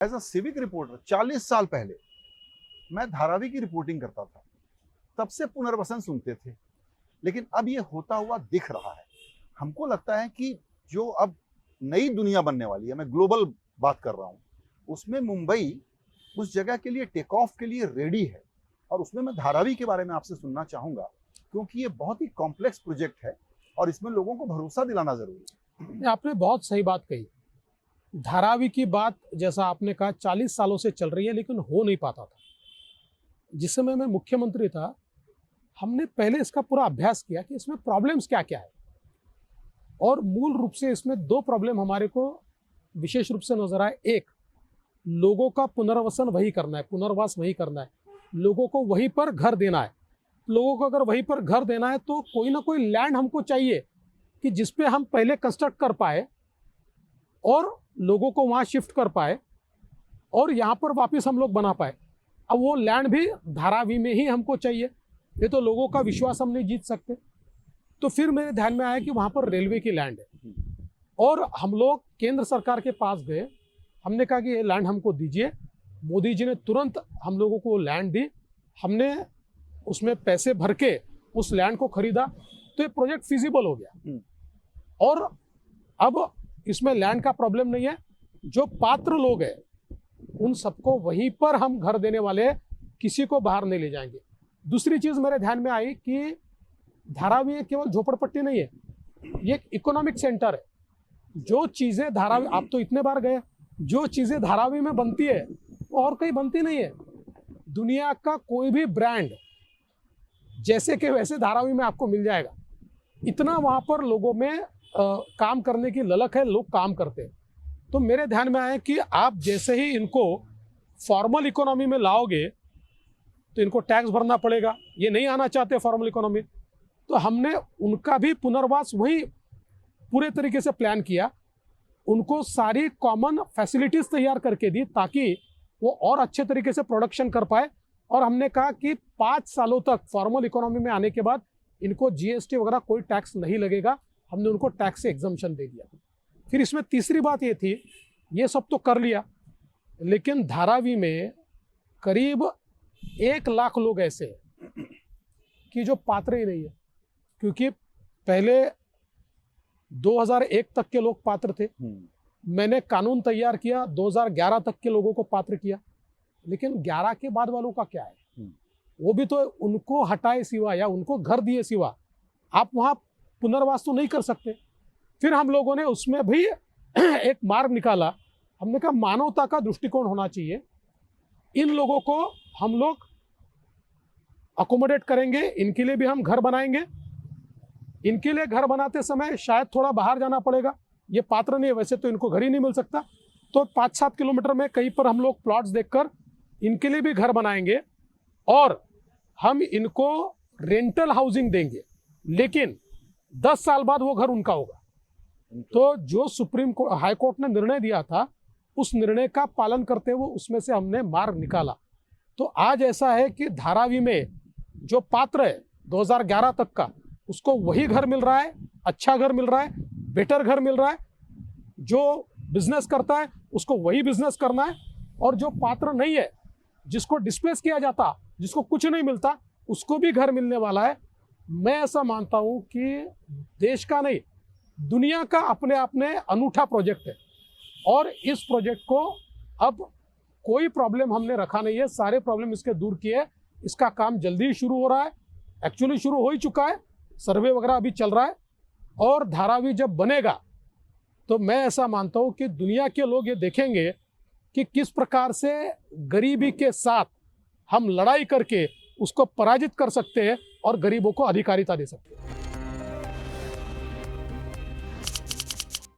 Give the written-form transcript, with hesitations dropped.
As a civic reporter 40 साल पहले मैं धारावी की रिपोर्टिंग करता था। तब से पुनर्वसन सुनते थे, लेकिन अब ये होता हुआ दिख रहा है। हमको लगता है कि जो अब नई दुनिया बनने वाली है, मैं ग्लोबल बात कर रहा हूँ, उसमें मुंबई उस जगह के लिए टेक ऑफ के लिए रेडी है। और उसमें मैं धारावी के बारे में आपसे सुनना चाहूँगा, क्योंकि ये बहुत ही कॉम्प्लेक्स प्रोजेक्ट है और इसमें लोगों को भरोसा दिलाना ज़रूरी है। आपने बहुत सही बात कही। धारावी की बात जैसा आपने कहा 40 सालों से चल रही है, लेकिन हो नहीं पाता था। जिस समय मैं मुख्यमंत्री था, हमने पहले इसका पूरा अभ्यास किया कि इसमें प्रॉब्लम्स क्या क्या है, और मूल रूप से इसमें दो प्रॉब्लम हमारे को विशेष रूप से नजर आए। एक, लोगों का पुनर्वसन वही करना है, पुनर्वास वही करना है, लोगों को वहीं पर घर देना है। लोगों को अगर वहीं पर घर देना है तो कोई ना कोई लैंड हमको चाहिए कि जिसपे हम पहले कंस्ट्रक्ट कर पाए और लोगों को वहाँ शिफ्ट कर पाए और यहाँ पर वापस हम लोग बना पाए। अब वो लैंड भी धारावी में ही हमको चाहिए, ये तो लोगों का विश्वास हम नहीं जीत सकते। तो फिर मेरे ध्यान में आया कि वहाँ पर रेलवे की लैंड है, और हम लोग केंद्र सरकार के पास गए। हमने कहा कि ये लैंड हमको दीजिए। मोदी जी ने तुरंत हम लोगों को लैंड दी। हमने उसमें पैसे भर के उस लैंड को खरीदा, तो ये प्रोजेक्ट फिजिबल हो गया। और अब इसमें लैंड का प्रॉब्लम नहीं है। जो पात्र लोग हैं उन सबको वहीं पर हम घर देने वाले हैं, किसी को बाहर नहीं ले जाएंगे। दूसरी चीज मेरे ध्यान में आई कि धारावी केवल झोपड़पट्टी नहीं है, ये एक इकोनॉमिक सेंटर है। जो चीजें धारावी, आप तो इतने बार गए, जो चीजें धारावी में बनती है वो और कहीं बनती नहीं है। दुनिया का कोई भी ब्रांड जैसे कि वैसे धारावी में आपको मिल जाएगा। इतना वहां पर लोगों में काम करने की ललक है, लोग काम करते हैं। तो मेरे ध्यान में आया कि आप जैसे ही इनको फॉर्मल इकोनॉमी में लाओगे तो इनको टैक्स भरना पड़ेगा। ये नहीं आना चाहते फॉर्मल इकोनॉमी, तो हमने उनका भी पुनर्वास वही पूरे तरीके से प्लान किया। उनको सारी कॉमन फैसिलिटीज तैयार करके दी ताकि वो और अच्छे तरीके से प्रोडक्शन कर पाए। और हमने कहा कि 5 सालों तक फॉर्मल इकोनॉमी में आने के बाद इनको जीएसटी वगैरह कोई टैक्स नहीं लगेगा। हमने उनको टैक्स से एग्जम्पशन दे दिया। फिर इसमें तीसरी बात ये थी, ये सब तो कर लिया, लेकिन धारावी में करीब 1 लाख लोग ऐसे हैं कि जो पात्र ही नहीं है। क्योंकि पहले 2001 तक के लोग पात्र थे। मैंने कानून तैयार किया, 2011 तक के लोगों को पात्र किया, लेकिन 11 के बाद वालों का क्या है? वो भी तो उनको हटाए सिवा या उनको घर दिए सिवा आप वहाँ पुनर्वास तो नहीं कर सकते। फिर हम लोगों ने उसमें भी एक मार्ग निकाला। हमने कहा मानवता का दृष्टिकोण होना चाहिए। इन लोगों को हम लोग अकोमोडेट करेंगे, इनके लिए भी हम घर बनाएंगे। इनके लिए घर बनाते समय शायद थोड़ा बाहर जाना पड़ेगा, ये पात्र नहीं है, वैसे तो इनको घर ही नहीं मिल सकता। तो 5-7 किलोमीटर में कहीं पर हम लोग प्लॉट्स देखकर इनके लिए भी घर बनाएंगे और हम इनको रेंटल हाउसिंग देंगे, लेकिन 10 साल बाद वो घर उनका होगा। तो जो सुप्रीम कोर्ट, हाई कोर्ट ने निर्णय दिया था, उस निर्णय का पालन करते हुए उसमें से हमने मार्ग निकाला। तो आज ऐसा है कि धारावी में जो पात्र है 2011 तक का, उसको वही घर मिल रहा है, अच्छा घर मिल रहा है, बेटर घर मिल रहा है। जो बिजनेस करता है उसको वही बिजनेस करना है, और जो पात्र नहीं है, जिसको डिस्प्लेस किया जाता, जिसको कुछ नहीं मिलता, उसको भी घर मिलने वाला है। मैं ऐसा मानता हूं कि देश का नहीं, दुनिया का अपने आप में अनूठा प्रोजेक्ट है, और इस प्रोजेक्ट को अब कोई प्रॉब्लम हमने रखा नहीं है, सारे प्रॉब्लम इसके दूर किए। इसका काम जल्दी ही शुरू हो रहा है, एक्चुअली शुरू हो ही चुका है, सर्वे वगैरह अभी चल रहा है। और धारावी जब बनेगा तो मैं ऐसा मानता हूं कि दुनिया के लोग ये देखेंगे कि किस प्रकार से गरीबी के साथ हम लड़ाई करके उसको पराजित कर सकते हैं और गरीबों को अधिकारिता दे सकते हैं।